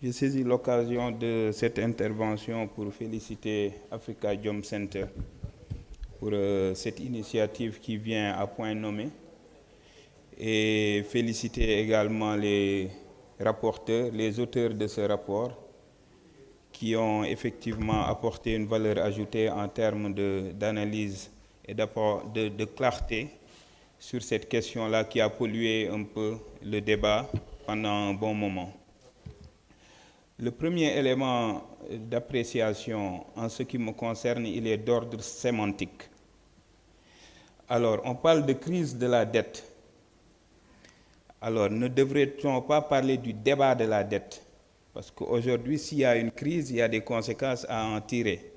J'ai saisi l'occasion de cette intervention pour féliciter Africa Jom Center pour cette initiative qui vient à point nommé et féliciter également les rapporteurs, les auteurs de ce rapport qui ont effectivement apporté une valeur ajoutée en termes d'analyse et de clarté sur cette question-là qui a pollué un peu le débat pendant un bon moment. Le premier élément d'appréciation en ce qui me concerne, il est d'ordre sémantique. Alors, on parle de crise de la dette. Alors, ne devrait-on pas parler du débat de la dette? Parce qu'aujourd'hui, s'il y a une crise, il y a des conséquences à en tirer.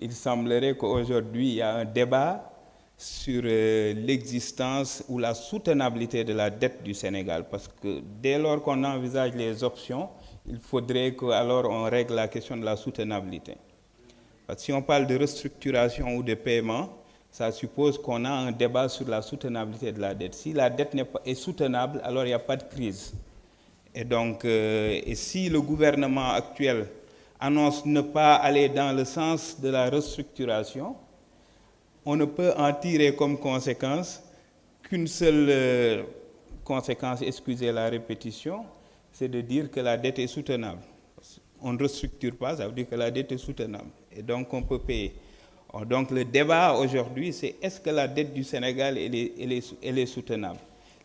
Il semblerait qu'aujourd'hui, il y a un débat sur l'existence ou la soutenabilité de la dette du Sénégal. Parce que dès lors qu'on envisage les options, il faudrait qu'alors on règle la question de la soutenabilité. Parce que si on parle de restructuration ou de paiement, ça suppose qu'on a un débat sur la soutenabilité de la dette. Si la dette est soutenable, alors il n'y a pas de crise. Et donc, et si le gouvernement actuel annonce ne pas aller dans le sens de la restructuration, on ne peut en tirer comme conséquence qu'une seule conséquence, excusez la répétition, c'est de dire que la dette est soutenable. On ne restructure pas, ça veut dire que la dette est soutenable. Et donc, on peut payer. Donc, le débat aujourd'hui, c'est est-ce que la dette du Sénégal, elle est soutenable?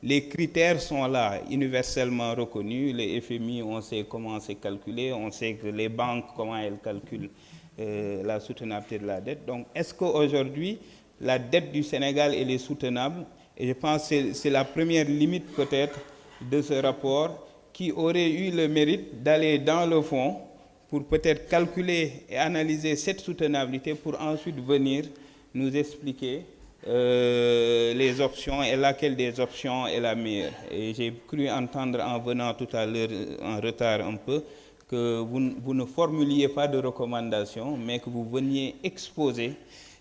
Les critères sont là, universellement reconnus. Les FMI, on sait comment c'est calculé. On sait que les banques, comment elles calculent la soutenabilité de la dette. Donc, est-ce qu'aujourd'hui, la dette du Sénégal, elle est soutenable? Et je pense que c'est la première limite peut-être de ce rapport qui aurait eu le mérite d'aller dans le fond pour peut-être calculer et analyser cette soutenabilité pour ensuite venir nous expliquer les options et laquelle des options est la meilleure. Et j'ai cru entendre en venant tout à l'heure en retard un peu que vous ne formuliez pas de recommandations, mais que vous veniez exposer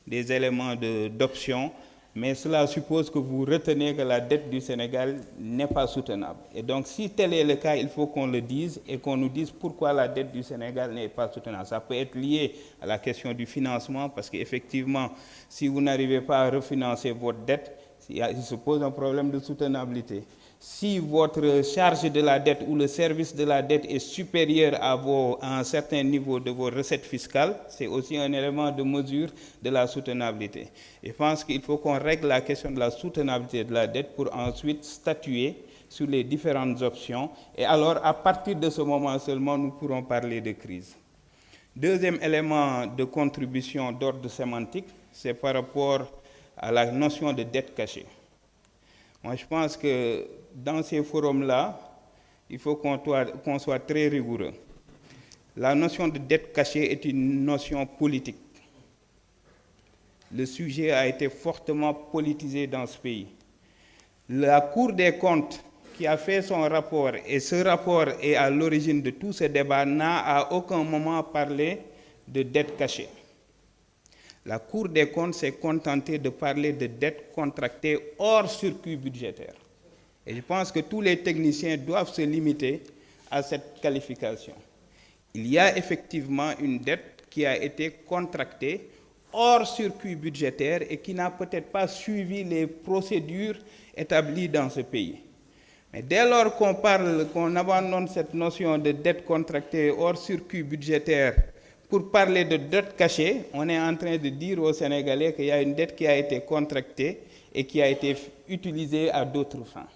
des éléments d'options, mais cela suppose que vous retenez que la dette du Sénégal n'est pas soutenable. Et donc, si tel est le cas, il faut qu'on le dise et qu'on nous dise pourquoi la dette du Sénégal n'est pas soutenable. Ça peut être lié à la question du financement, parce qu'effectivement, si vous n'arrivez pas à refinancer votre dette, il se pose un problème de soutenabilité. Si votre charge de la dette ou le service de la dette est supérieur à un certain niveau de vos recettes fiscales, c'est aussi un élément de mesure de la soutenabilité. Je pense qu'il faut qu'on règle la question de la soutenabilité de la dette pour ensuite statuer sur les différentes options. Et alors, à partir de ce moment seulement, nous pourrons parler de crise. Deuxième élément de contribution d'ordre sémantique, c'est par rapport à la notion de dette cachée. Moi, je pense que dans ces forums-là, il faut qu'on soit très rigoureux. La notion de dette cachée est une notion politique. Le sujet a été fortement politisé dans ce pays. La Cour des comptes qui a fait son rapport, et ce rapport est à l'origine de tout ce débat, n'a à aucun moment parlé de dette cachée. La Cour des comptes s'est contentée de parler de dettes contractées hors circuit budgétaire. Et je pense que tous les techniciens doivent se limiter à cette qualification. Il y a effectivement une dette qui a été contractée hors circuit budgétaire et qui n'a peut-être pas suivi les procédures établies dans ce pays. Mais dès lors qu'on abandonne cette notion de dette contractée hors circuit budgétaire pour parler de dette cachée, on est en train de dire aux Sénégalais qu'il y a une dette qui a été contractée et qui a été utilisée à d'autres fins.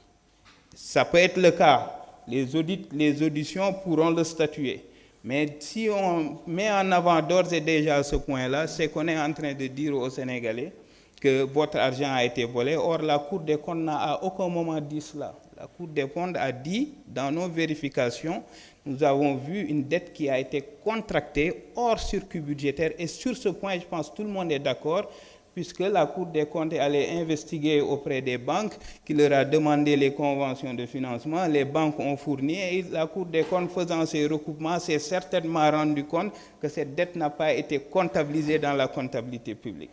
Ça peut être le cas. Les auditions pourront le statuer. Mais si on met en avant d'ores et déjà ce point-là, c'est qu'on est en train de dire aux Sénégalais que votre argent a été volé. Or, la Cour des comptes n'a à aucun moment dit cela. La Cour des comptes a dit, dans nos vérifications, nous avons vu une dette qui a été contractée hors circuit budgétaire. Et sur ce point, je pense que tout le monde est d'accord, puisque la Cour des comptes est allée investiguer auprès des banques, qui leur a demandé les conventions de financement. Les banques ont fourni, et la Cour des comptes, faisant ses recoupements, s'est certainement rendu compte que cette dette n'a pas été comptabilisée dans la comptabilité publique.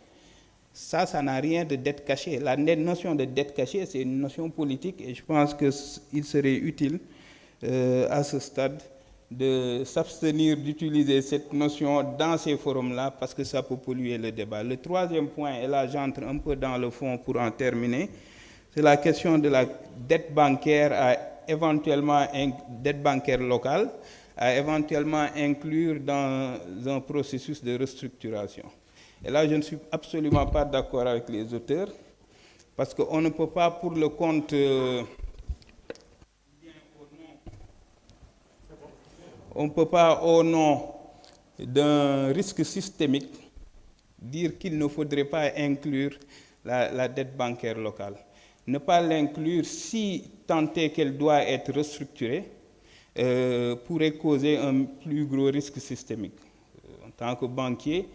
Ça n'a rien de dette cachée. La notion de dette cachée, c'est une notion politique, et je pense qu'il serait utile à ce stade de s'abstenir d'utiliser cette notion dans ces forums-là parce que ça peut polluer le débat. Le troisième point, et là j'entre un peu dans le fond pour en terminer, c'est la question de la dette bancaire dette bancaire locale, à éventuellement inclure dans un processus de restructuration. Et là, je ne suis absolument pas d'accord avec les auteurs, parce qu'on ne peut pas, pour le compte... on ne peut pas, au nom d'un risque systémique, dire qu'il ne faudrait pas inclure la dette bancaire locale. Ne pas l'inclure si tant est qu'elle doit être restructurée pourrait causer un plus gros risque systémique. En tant que banquier,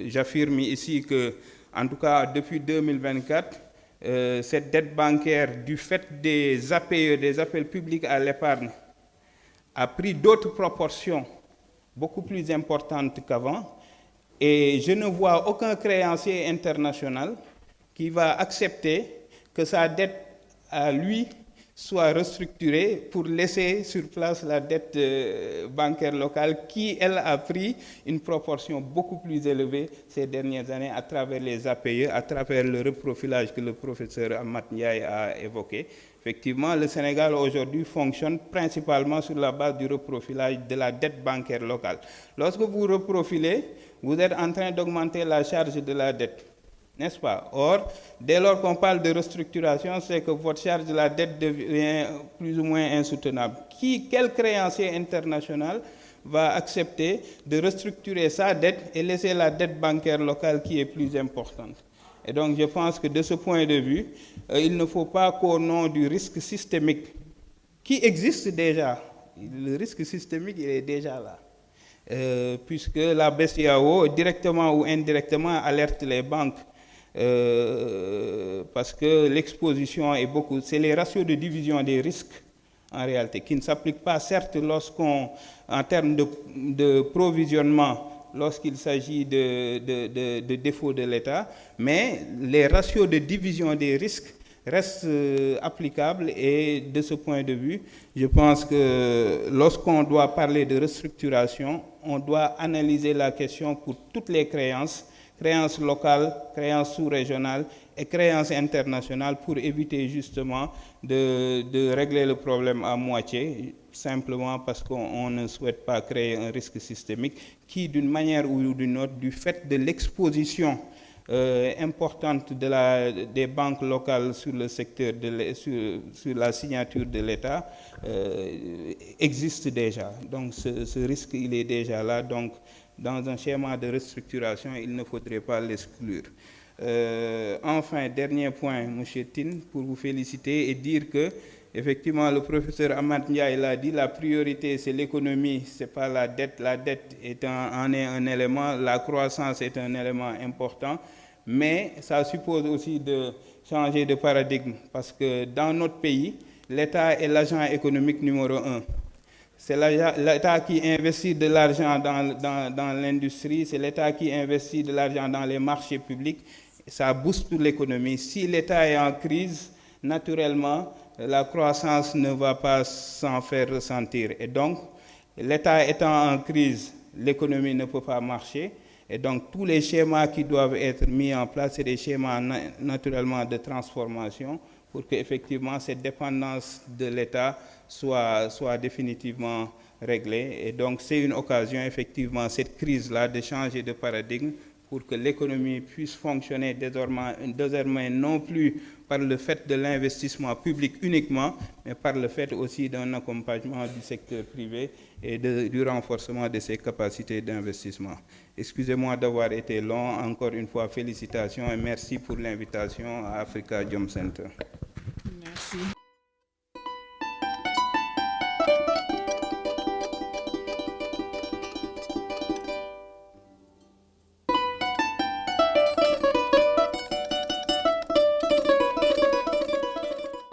j'affirme ici que, en tout cas depuis 2024, cette dette bancaire, du fait des APE, des appels publics à l'épargne, a pris d'autres proportions beaucoup plus importantes qu'avant. Et je ne vois aucun créancier international qui va accepter que sa dette à lui soit restructurée pour laisser sur place la dette bancaire locale qui, elle, a pris une proportion beaucoup plus élevée ces dernières années à travers les APE, à travers le reprofilage que le professeur Amath Ndiaye a évoqué. Effectivement, le Sénégal aujourd'hui fonctionne principalement sur la base du reprofilage de la dette bancaire locale. Lorsque vous reprofilez, vous êtes en train d'augmenter la charge de la dette, n'est-ce pas? Or, dès lors qu'on parle de restructuration, c'est que votre charge de la dette devient plus ou moins insoutenable. Quel créancier international va accepter de restructurer sa dette et laisser la dette bancaire locale qui est plus importante? Et donc, je pense que de ce point de vue, il ne faut pas qu'au nom du risque systémique, qui existe déjà, le risque systémique, il est déjà là, puisque la BCEAO, directement ou indirectement, alerte les banques, parce que l'exposition est beaucoup... C'est les ratios de division des risques, en réalité, qui ne s'appliquent pas, certes, en termes de provisionnement, lorsqu'il s'agit de défauts de l'État, mais les ratios de division des risques restent applicables et de ce point de vue, je pense que lorsqu'on doit parler de restructuration, on doit analyser la question pour toutes les créances locales, créances sous-régionales et créances internationales pour éviter justement de régler le problème à moitié, simplement parce qu'on ne souhaite pas créer un risque systémique qui, d'une manière ou d'une autre, du fait de l'exposition importante des banques locales sur le secteur, sur la signature de l'État, existe déjà. Donc ce risque, il est déjà là. Donc dans un schéma de restructuration, il ne faudrait pas l'exclure. Enfin, dernier point, M. Tine, pour vous féliciter et dire que, effectivement, le professeur Amath Ndiaye l'a dit, la priorité, c'est l'économie, ce n'est pas la dette. La dette en est un élément, la croissance est un élément important, mais ça suppose aussi de changer de paradigme, parce que dans notre pays, l'État est l'agent économique numéro 1. C'est l'État qui investit de l'argent dans l'industrie, c'est l'État qui investit de l'argent dans les marchés publics. Ça booste l'économie. Si l'État est en crise, naturellement, la croissance ne va pas s'en faire ressentir. Et donc, l'État étant en crise, l'économie ne peut pas marcher. Et donc, tous les schémas qui doivent être mis en place, c'est des schémas naturellement de transformation pour qu'effectivement cette dépendance de l'État soit définitivement réglée. Et donc, c'est une occasion, effectivement, cette crise-là, de changer de paradigme pour que l'économie puisse fonctionner désormais non plus par le fait de l'investissement public uniquement, mais par le fait aussi d'un accompagnement du secteur privé et du renforcement de ses capacités d'investissement. Excusez-moi d'avoir été long. Encore une fois, félicitations et merci pour l'invitation à Africa Jom Center. Merci.